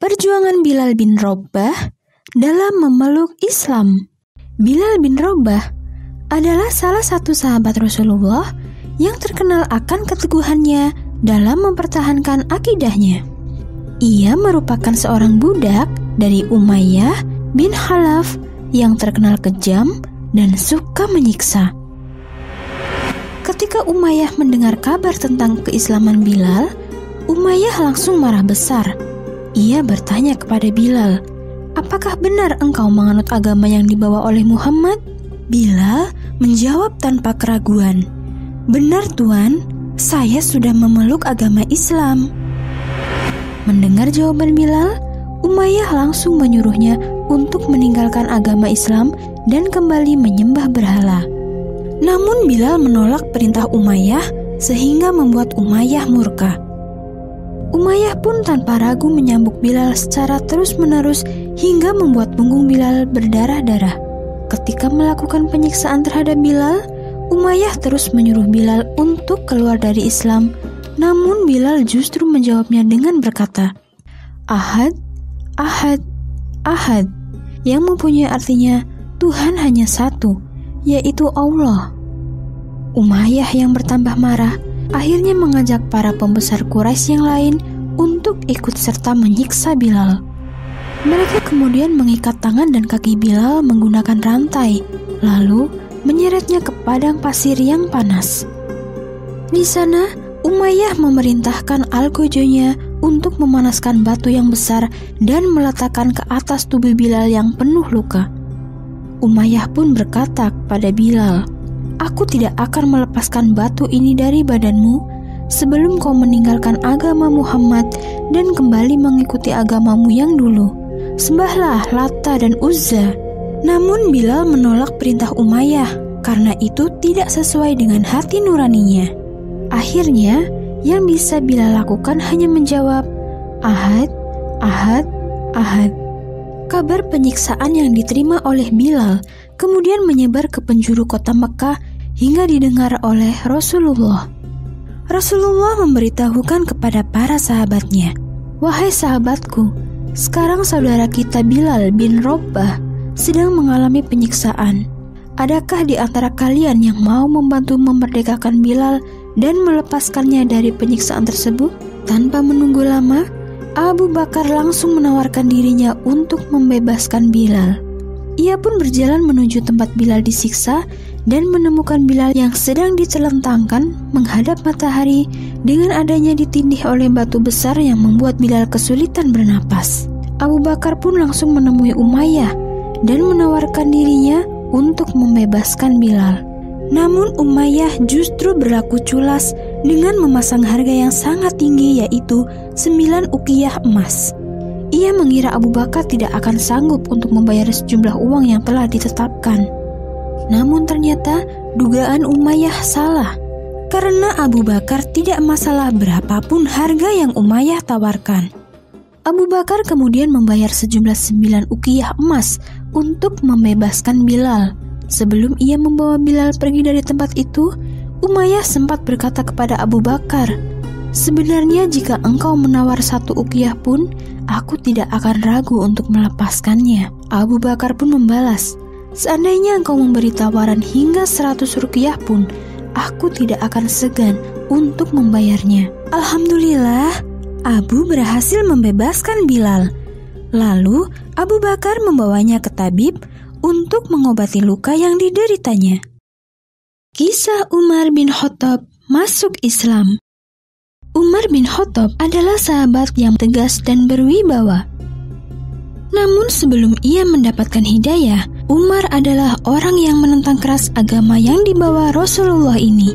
Perjuangan Bilal bin Rabah dalam memeluk Islam. Bilal bin Rabah adalah salah satu sahabat Rasulullah yang terkenal akan keteguhannya dalam mempertahankan akidahnya. Ia merupakan seorang budak dari Umayyah bin Khalaf yang terkenal kejam dan suka menyiksa. Ketika Umayyah mendengar kabar tentang keislaman Bilal, Umayyah langsung marah besar. Ia bertanya kepada Bilal, "Apakah benar engkau menganut agama yang dibawa oleh Muhammad?" Bilal menjawab tanpa keraguan, "Benar Tuan, saya sudah memeluk agama Islam." Mendengar jawaban Bilal, Umayyah langsung menyuruhnya untuk meninggalkan agama Islam dan kembali menyembah berhala. Namun Bilal menolak perintah Umayyah sehingga membuat Umayyah murka. Umayyah pun tanpa ragu menyambuk Bilal secara terus-menerus hingga membuat punggung Bilal berdarah-darah. Ketika melakukan penyiksaan terhadap Bilal, Umayyah terus menyuruh Bilal untuk keluar dari Islam. Namun Bilal justru menjawabnya dengan berkata, "Ahad, Ahad, Ahad," yang mempunyai artinya Tuhan hanya satu, yaitu Allah. Umayyah yang bertambah marah akhirnya mengajak para pembesar Quraisy yang lain untuk ikut serta menyiksa Bilal. Mereka kemudian mengikat tangan dan kaki Bilal menggunakan rantai, lalu menyeretnya ke padang pasir yang panas. Di sana, Umayyah memerintahkan algojonya untuk memanaskan batu yang besar dan meletakkan ke atas tubuh Bilal yang penuh luka. Umayyah pun berkata kepada Bilal, "Aku tidak akan melepaskan batu ini dari badanmu sebelum kau meninggalkan agama Muhammad dan kembali mengikuti agamamu yang dulu. Sembahlah Lata dan Uzza." Namun Bilal menolak perintah Umayyah karena itu tidak sesuai dengan hati nuraninya. Akhirnya, yang bisa Bilal lakukan hanya menjawab, "Ahad, Ahad, Ahad." Kabar penyiksaan yang diterima oleh Bilal kemudian menyebar ke penjuru kota Mekah hingga didengar oleh Rasulullah. Rasulullah memberitahukan kepada para sahabatnya, "Wahai sahabatku, sekarang saudara kita Bilal bin Rabah sedang mengalami penyiksaan. Adakah di antara kalian yang mau membantu memerdekakan Bilal dan melepaskannya dari penyiksaan tersebut?" Tanpa menunggu lama, Abu Bakar langsung menawarkan dirinya untuk membebaskan Bilal. Ia pun berjalan menuju tempat Bilal disiksa dan menemukan Bilal yang sedang ditelentangkan menghadap matahari dengan adanya ditindih oleh batu besar yang membuat Bilal kesulitan bernapas. Abu Bakar pun langsung menemui Umayyah dan menawarkan dirinya untuk membebaskan Bilal. Namun Umayyah justru berlaku culas dengan memasang harga yang sangat tinggi, yaitu 9 uqiyah emas. Ia mengira Abu Bakar tidak akan sanggup untuk membayar sejumlah uang yang telah ditetapkan. Namun ternyata dugaan Umayyah salah, karena Abu Bakar tidak masalah berapapun harga yang Umayyah tawarkan. Abu Bakar kemudian membayar sejumlah 9 uqiyah emas untuk membebaskan Bilal. Sebelum ia membawa Bilal pergi dari tempat itu, Umayyah sempat berkata kepada Abu Bakar, "Sebenarnya jika engkau menawar 1 uqiyah pun, aku tidak akan ragu untuk melepaskannya." Abu Bakar pun membalas, "Seandainya engkau memberi tawaran hingga 100 ruqyah pun, aku tidak akan segan untuk membayarnya." Alhamdulillah, Abu berhasil membebaskan Bilal. Lalu Abu Bakar membawanya ke tabib untuk mengobati luka yang dideritanya. Kisah Umar bin Khattab masuk Islam. Umar bin Khattab adalah sahabat yang tegas dan berwibawa. Namun sebelum ia mendapatkan hidayah, Umar adalah orang yang menentang keras agama yang dibawa Rasulullah ini.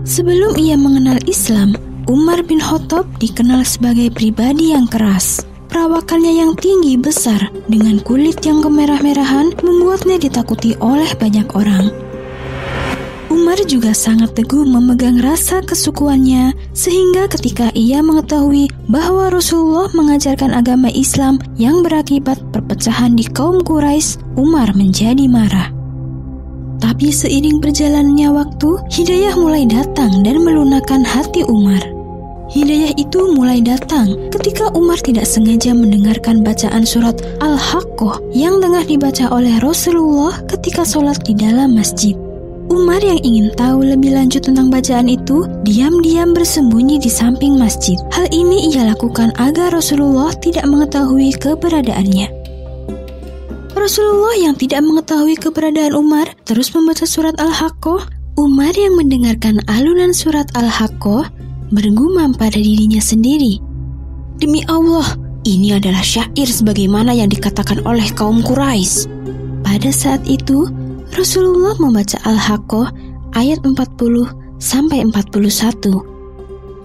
Sebelum ia mengenal Islam, Umar bin Khattab dikenal sebagai pribadi yang keras. Perawakannya yang tinggi besar dengan kulit yang kemerah-merahan membuatnya ditakuti oleh banyak orang. Umar juga sangat teguh memegang rasa kesukuannya, sehingga ketika ia mengetahui bahwa Rasulullah mengajarkan agama Islam yang berakibat perpecahan di kaum Quraisy, Umar menjadi marah. Tapi seiring berjalannya waktu, hidayah mulai datang dan melunakkan hati Umar. Hidayah itu mulai datang ketika Umar tidak sengaja mendengarkan bacaan surat Al-Haqqah yang tengah dibaca oleh Rasulullah ketika sholat di dalam masjid. Umar yang ingin tahu lebih lanjut tentang bacaan itu, diam-diam bersembunyi di samping masjid. Hal ini ia lakukan agar Rasulullah tidak mengetahui keberadaannya. Rasulullah yang tidak mengetahui keberadaan Umar terus membaca surat Al-Haqqah. Umar yang mendengarkan alunan surat Al-Haqqah bergumam pada dirinya sendiri, "Demi Allah, ini adalah syair sebagaimana yang dikatakan oleh kaum Quraisy." Pada saat itu, Rasulullah membaca Al-Haqqah ayat 40-41.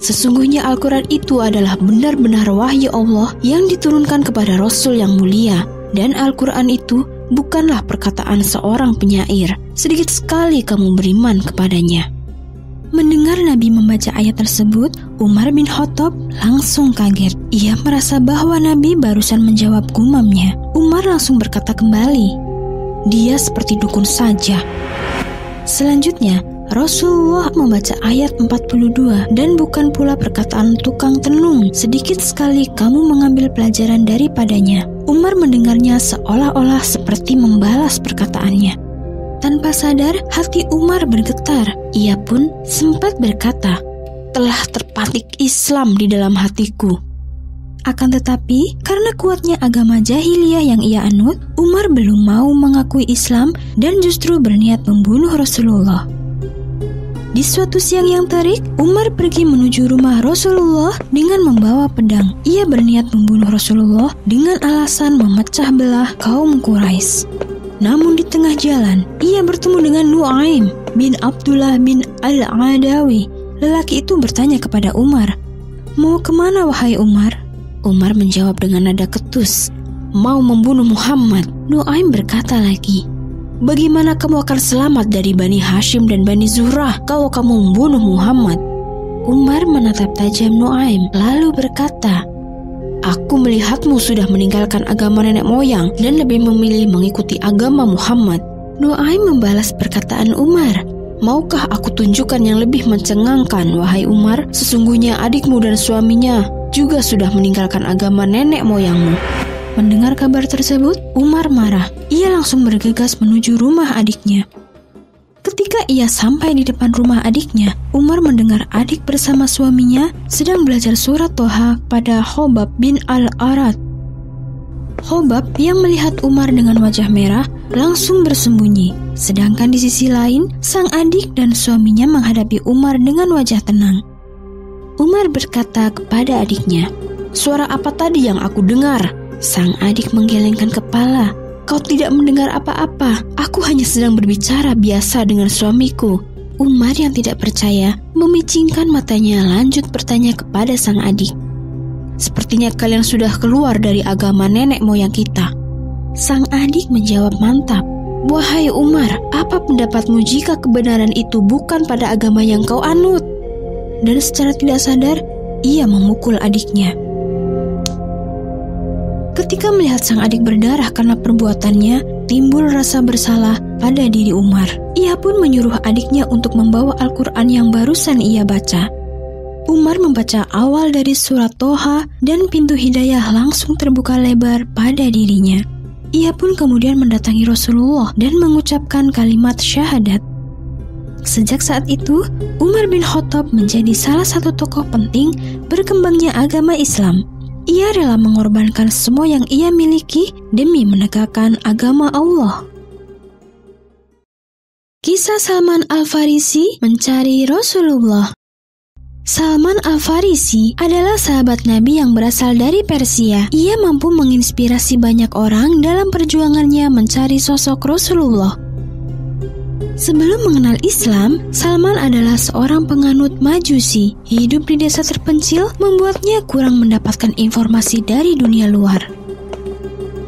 Sesungguhnya Al-Quran itu adalah benar-benar wahyu Allah yang diturunkan kepada Rasul yang mulia, dan Al-Quran itu bukanlah perkataan seorang penyair. Sedikit sekali kamu beriman kepadanya. Mendengar Nabi membaca ayat tersebut, Umar bin Khattab langsung kaget. Ia merasa bahwa Nabi barusan menjawab gumamnya. Umar langsung berkata kembali, "Dia seperti dukun saja." Selanjutnya, Rasulullah membaca ayat 42 dan bukan pula perkataan tukang tenung. Sedikit sekali kamu mengambil pelajaran daripadanya. Umar mendengarnya seolah-olah seperti membalas perkataannya. Tanpa sadar, hati Umar bergetar. Ia pun sempat berkata, "Telah terpatik Islam di dalam hatiku." Akan tetapi, karena kuatnya agama jahiliyah yang ia anut, Umar belum mau mengakui Islam dan justru berniat membunuh Rasulullah. Di suatu siang yang terik, Umar pergi menuju rumah Rasulullah dengan membawa pedang. Ia berniat membunuh Rasulullah dengan alasan memecah belah kaum Quraisy. Namun di tengah jalan, ia bertemu dengan Nu'aim bin Abdullah bin Al-Adawi. Lelaki itu bertanya kepada Umar, "Mau kemana wahai Umar?" Umar menjawab dengan nada ketus, "Mau membunuh Muhammad." Nu'aim berkata lagi, "Bagaimana kamu akan selamat dari Bani Hashim dan Bani Zurrah kalau kamu membunuh Muhammad?" Umar menatap tajam Nu'aim lalu berkata, "Aku melihatmu sudah meninggalkan agama nenek moyang dan lebih memilih mengikuti agama Muhammad." Nu'aim membalas perkataan Umar, "Maukah aku tunjukkan yang lebih mencengangkan, wahai Umar? Sesungguhnya adikmu dan suaminya juga sudah meninggalkan agama nenek moyangmu." Mendengar kabar tersebut, Umar marah. Ia langsung bergegas menuju rumah adiknya. Ketika ia sampai di depan rumah adiknya, Umar mendengar adik bersama suaminya sedang belajar surat Toha pada Khobab bin Al-Arad. Khobab yang melihat Umar dengan wajah merah langsung bersembunyi. Sedangkan di sisi lain, sang adik dan suaminya menghadapi Umar dengan wajah tenang. Umar berkata kepada adiknya, "Suara apa tadi yang aku dengar?" Sang adik menggelengkan kepala. "Kau tidak mendengar apa-apa. Aku hanya sedang berbicara biasa dengan suamiku." Umar yang tidak percaya memicingkan matanya lanjut bertanya kepada sang adik, "Sepertinya kalian sudah keluar dari agama nenek moyang kita." Sang adik menjawab mantap, "Wahai Umar, apa pendapatmu jika kebenaran itu bukan pada agama yang kau anut?" Dan secara tidak sadar, ia memukul adiknya. Ketika melihat sang adik berdarah karena perbuatannya, timbul rasa bersalah pada diri Umar. Ia pun menyuruh adiknya untuk membawa Al-Quran yang barusan ia baca. Umar membaca awal dari surat Toha dan pintu hidayah langsung terbuka lebar pada dirinya. Ia pun kemudian mendatangi Rasulullah dan mengucapkan kalimat syahadat. Sejak saat itu, Umar bin Khattab menjadi salah satu tokoh penting berkembangnya agama Islam. Ia rela mengorbankan semua yang ia miliki demi menegakkan agama Allah. Kisah Salman Al-Farisi mencari Rasulullah. Salman Al-Farisi adalah sahabat Nabi yang berasal dari Persia. Ia mampu menginspirasi banyak orang dalam perjuangannya mencari sosok Rasulullah. Sebelum mengenal Islam, Salman adalah seorang penganut Majusi. Hidup di desa terpencil membuatnya kurang mendapatkan informasi dari dunia luar.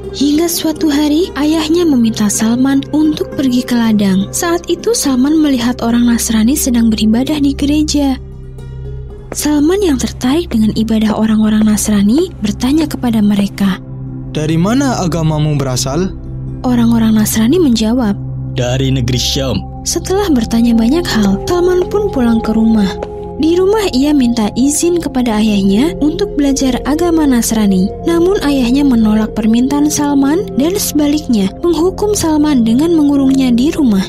Hingga suatu hari, ayahnya meminta Salman untuk pergi ke ladang. Saat itu Salman melihat orang Nasrani sedang beribadah di gereja. Salman yang tertarik dengan ibadah orang-orang Nasrani bertanya kepada mereka, "Dari mana agamamu berasal?" Orang-orang Nasrani menjawab, "Dari negeri Syam." Setelah bertanya banyak hal, Salman pun pulang ke rumah. Di rumah ia minta izin kepada ayahnya untuk belajar agama Nasrani. Namun ayahnya menolak permintaan Salman dan sebaliknya menghukum Salman dengan mengurungnya di rumah.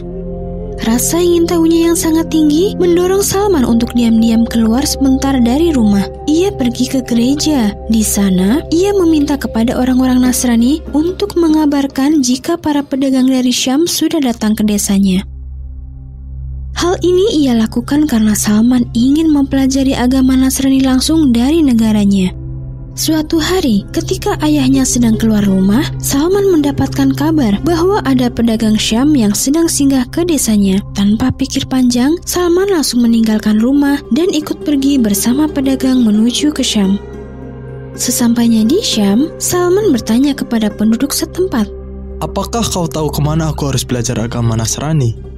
Rasa ingin tahunya yang sangat tinggi mendorong Salman untuk diam-diam keluar sebentar dari rumah. Ia pergi ke gereja. Di sana, ia meminta kepada orang-orang Nasrani untuk mengabarkan jika para pedagang dari Syam sudah datang ke desanya. Hal ini ia lakukan karena Salman ingin mempelajari agama Nasrani langsung dari negaranya. Suatu hari, ketika ayahnya sedang keluar rumah, Salman mendapatkan kabar bahwa ada pedagang Syam yang sedang singgah ke desanya. Tanpa pikir panjang, Salman langsung meninggalkan rumah dan ikut pergi bersama pedagang menuju ke Syam. Sesampainya di Syam, Salman bertanya kepada penduduk setempat, "Apakah kau tahu kemana aku harus belajar agama Nasrani?"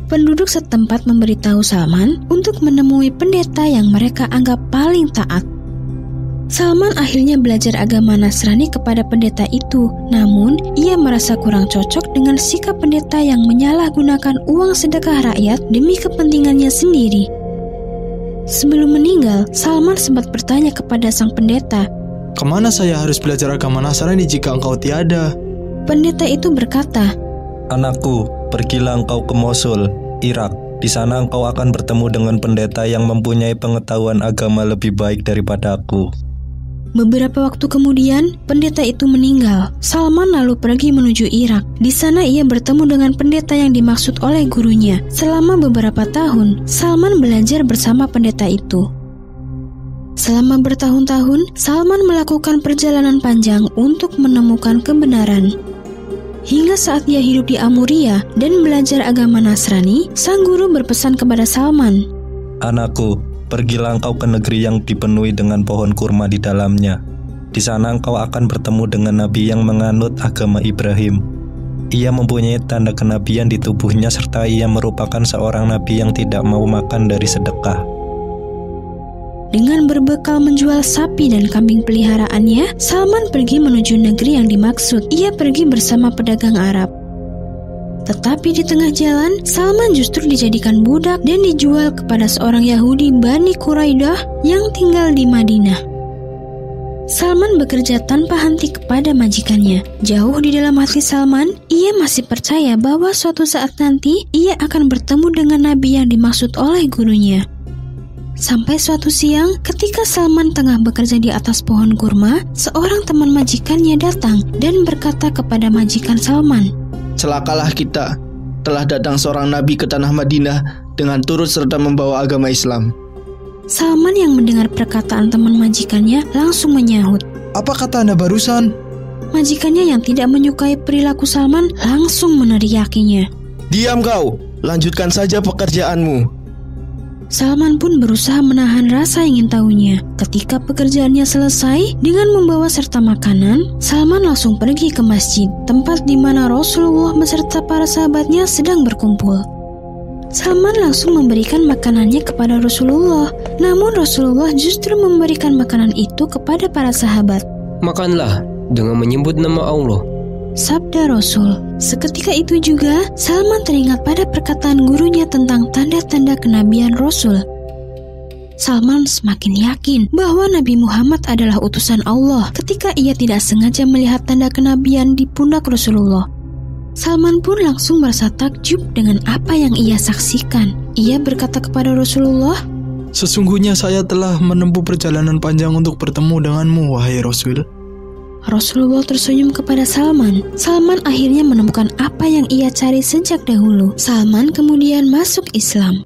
Penduduk setempat memberitahu Salman untuk menemui pendeta yang mereka anggap paling taat. Salman akhirnya belajar agama Nasrani kepada pendeta itu, namun ia merasa kurang cocok dengan sikap pendeta yang menyalahgunakan uang sedekah rakyat demi kepentingannya sendiri. Sebelum meninggal, Salman sempat bertanya kepada sang pendeta, "Kemana saya harus belajar agama Nasrani jika engkau tiada?" Pendeta itu berkata, "Anakku, pergilah engkau ke Mosul, Irak. Di sana engkau akan bertemu dengan pendeta yang mempunyai pengetahuan agama lebih baik daripada aku." Beberapa waktu kemudian, pendeta itu meninggal. Salman lalu pergi menuju Irak. Di sana ia bertemu dengan pendeta yang dimaksud oleh gurunya. Selama beberapa tahun, Salman belajar bersama pendeta itu. Selama bertahun-tahun, Salman melakukan perjalanan panjang untuk menemukan kebenaran. Hingga saat ia hidup di Amuria dan belajar agama Nasrani, sang guru berpesan kepada Salman, "Anakku, pergilah engkau ke negeri yang dipenuhi dengan pohon kurma di dalamnya. Di sana engkau akan bertemu dengan nabi yang menganut agama Ibrahim. Ia mempunyai tanda kenabian di tubuhnya serta ia merupakan seorang nabi yang tidak mau makan dari sedekah." Dengan berbekal menjual sapi dan kambing peliharaannya, Salman pergi menuju negeri yang dimaksud. Ia pergi bersama pedagang Arab. Tetapi di tengah jalan, Salman justru dijadikan budak dan dijual kepada seorang Yahudi Bani Quraidah yang tinggal di Madinah. Salman bekerja tanpa henti kepada majikannya. Jauh di dalam hati Salman, ia masih percaya bahwa suatu saat nanti ia akan bertemu dengan nabi yang dimaksud oleh gurunya. Sampai suatu siang, ketika Salman tengah bekerja di atas pohon kurma, seorang teman majikannya datang dan berkata kepada majikan Salman, "Celakalah kita, telah datang seorang nabi ke tanah Madinah dengan turut serta membawa agama Islam." Salman yang mendengar perkataan teman majikannya langsung menyahut, "Apa kata Anda barusan?" Majikannya yang tidak menyukai perilaku Salman langsung meneriakinya, "Diam kau, lanjutkan saja pekerjaanmu." Salman pun berusaha menahan rasa ingin tahunya. Ketika pekerjaannya selesai, dengan membawa serta makanan, Salman langsung pergi ke masjid, tempat di mana Rasulullah beserta para sahabatnya sedang berkumpul. Salman langsung memberikan makanannya kepada Rasulullah, namun Rasulullah justru memberikan makanan itu kepada para sahabat. "Makanlah dengan menyebut nama Allah," sabda Rasul. Seketika itu juga, Salman teringat pada perkataan gurunya tentang tanda-tanda kenabian Rasul. Salman semakin yakin bahwa Nabi Muhammad adalah utusan Allah ketika ia tidak sengaja melihat tanda kenabian di pundak Rasulullah. Salman pun langsung merasa takjub dengan apa yang ia saksikan. Ia berkata kepada Rasulullah, "Sesungguhnya saya telah menempuh perjalanan panjang untuk bertemu denganmu, wahai Rasul." Rasulullah tersenyum kepada Salman. Salman akhirnya menemukan apa yang ia cari sejak dahulu. Salman kemudian masuk Islam.